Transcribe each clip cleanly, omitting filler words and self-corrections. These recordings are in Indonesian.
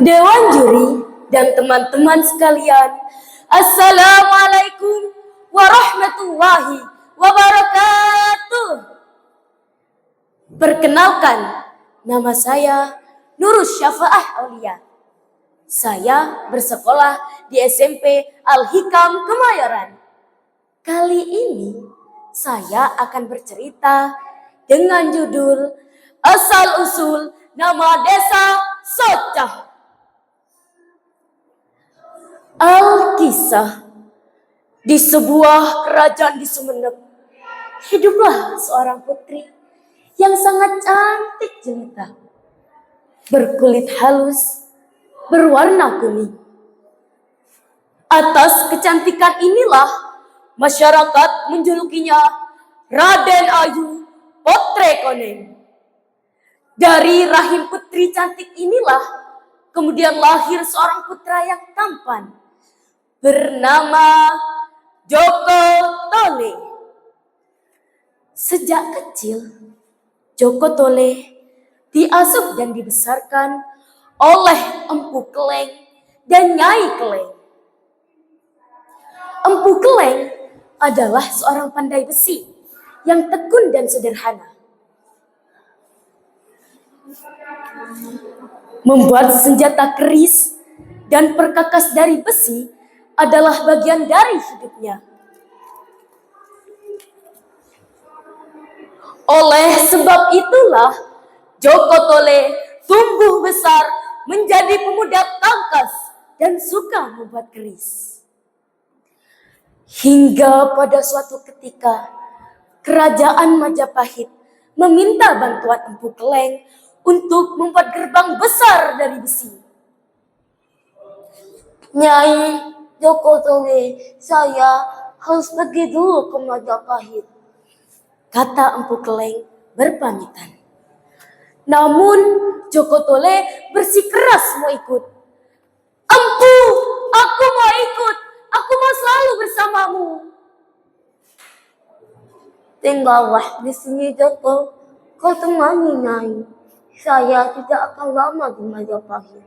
Dewan juri dan teman-teman sekalian, Assalamualaikum warahmatullahi wabarakatuh. Perkenalkan, nama saya Nurus Syafa'ah Aulia. Saya bersekolah di SMP Al-Hikam Kemayoran. Kali ini saya akan bercerita dengan judul Asal-usul nama desa Socah. Alkisah. Di sebuah kerajaan di Sumeneb, hiduplah seorang putri yang sangat cantik jelita, berkulit halus, berwarna kuning. Atas kecantikan inilah masyarakat menjulukinya Raden Ayu Potre Koneng. Dari rahim putri cantik inilah kemudian lahir seorang putra yang tampan bernama Joko Tole. Sejak kecil, Joko Tole diasuh dan dibesarkan oleh Empu Keleng dan Nyai Keleng. Empu Keleng adalah seorang pandai besi yang tekun dan sederhana. Membuat senjata keris dan perkakas dari besi adalah bagian dari hidupnya. Oleh sebab itulah Joko Tole tumbuh besar menjadi pemuda tangkas dan suka membuat keris. Hingga pada suatu ketika kerajaan Majapahit meminta bantuan Empu Keleng untuk membuat gerbang besar dari besi. Nyai Joko Tole, saya harus pergi dulu ke Majapahit, kata Empu Keleng berpamitan. Namun Joko Tole bersikeras mau ikut. Empu, aku mau ikut. Aku mau selalu bersamamu. Tinggallah di sini Joko, kau temani Nyai. Saya tidak akan lama di Majapahit.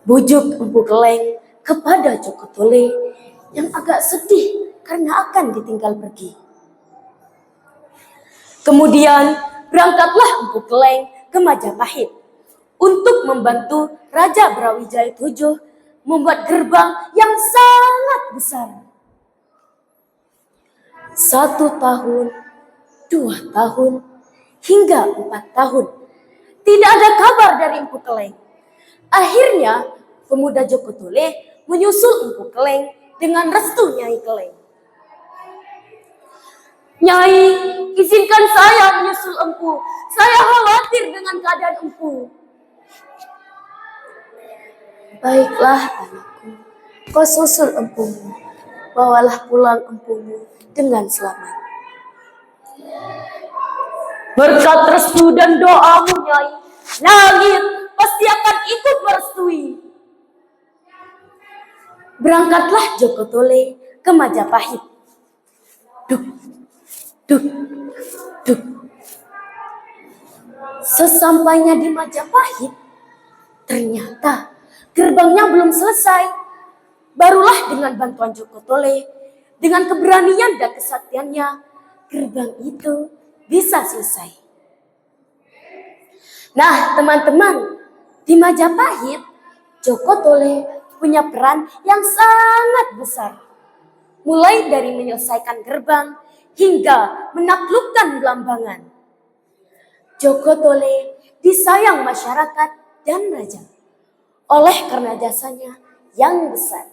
Bujuk Empu Keleng kepada Joko Tole yang agak sedih karena akan ditinggal pergi. Kemudian berangkatlah Empu Keleng ke Majapahit untuk membantu Raja Brawijaya VII membuat gerbang yang sangat besar. 1 tahun, 2 tahun, hingga 4 tahun. Tidak ada kabar dari Empu Keleng. Akhirnya pemuda Joko Tole menyusul Empu Keleng dengan restu Nyai Keleng. Nyai, izinkan saya menyusul Empu. Saya khawatir dengan keadaan Empu. Baiklah anakku, kau susul empumu. Bawalah pulang empumu dengan selamat. Berkat restu dan doamu, Nyai, langit pasti akan ikut merestui. Berangkatlah Joko Tole ke Majapahit. Duk, duk, duk. Sesampainya di Majapahit, ternyata gerbangnya belum selesai. Barulah dengan bantuan Joko Tole, dengan keberanian dan kesaktiannya, gerbang itu bisa selesai. Nah, teman-teman, di Majapahit, Joko Tole punya peran yang sangat besar. Mulai dari menyelesaikan gerbang hingga menaklukkan Blambangan. Joko Tole disayang masyarakat dan raja oleh karena jasanya yang besar.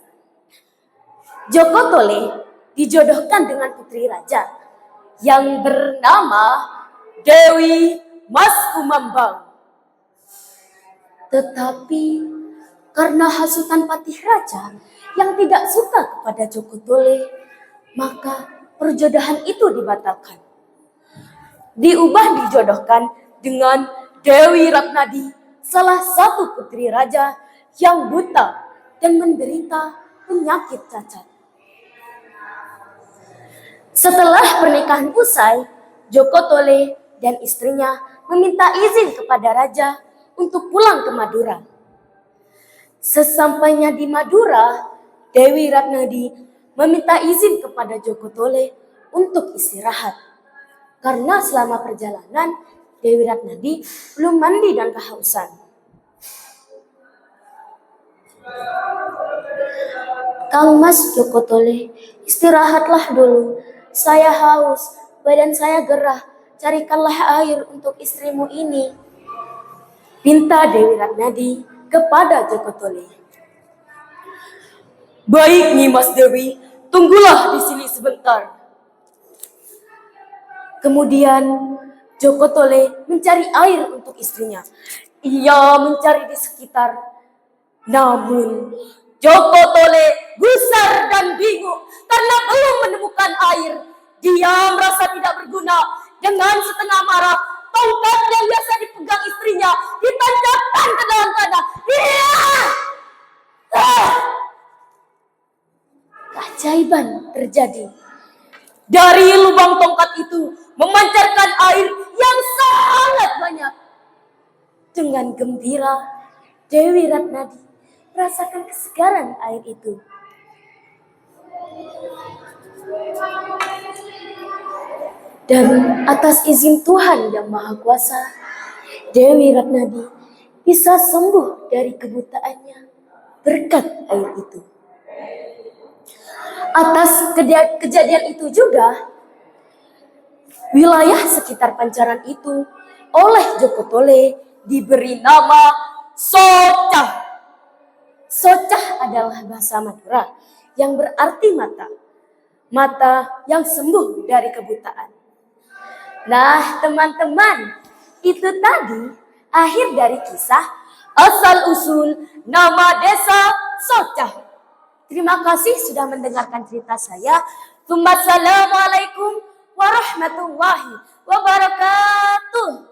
Joko Tole dijodohkan dengan putri raja yang bernama Dewi Mas Kumambang. Tetapi karena hasutan patih raja yang tidak suka kepada Joko Tole, maka perjodohan itu dibatalkan. Diubah dijodohkan dengan Dewi Ratnadi, salah satu putri raja yang buta dan menderita penyakit cacat. Setelah pernikahan usai, Joko Tole dan istrinya meminta izin kepada raja untuk pulang ke Madura. Sesampainya di Madura, Dewi Ratnadi meminta izin kepada Joko Tole untuk istirahat. Karena selama perjalanan, Dewi Ratnadi belum mandi dan kehausan. Kang Mas Joko Tole, istirahatlah dulu. Saya haus, badan saya gerah. Carikanlah air untuk istrimu ini, pinta Dewi Ratnadi kepada Joko Tole. Baik Nyi Mas Dewi, tunggulah di sini sebentar. Kemudian Joko Tole mencari air untuk istrinya. Ia mencari di sekitar. Namun Joko Tole gusar dan bingung karena belum menemukan air. Dia merasa tidak berguna. Dengan setengah marah, tongkat yang biasa dipegang istrinya ditancapkan ke dalam tanah. Keajaiban terjadi. Dari lubang tongkat itu memancarkan air yang sangat banyak. Dengan gembira, Dewi Ratnadi merasakan kesegaran air itu. Dan atas izin Tuhan Yang Maha Kuasa, Dewi Ratnadi bisa sembuh dari kebutaannya berkat air itu. Atas kejadian itu juga, wilayah sekitar pancaran itu oleh Joko Tole diberi nama Socah. Socah adalah bahasa Madura yang berarti mata. Mata yang sembuh dari kebutaan. Nah teman-teman, itu tadi akhir dari kisah asal-usul nama desa Socah. Terima kasih sudah mendengarkan cerita saya. Wassalamualaikum warahmatullahi wabarakatuh.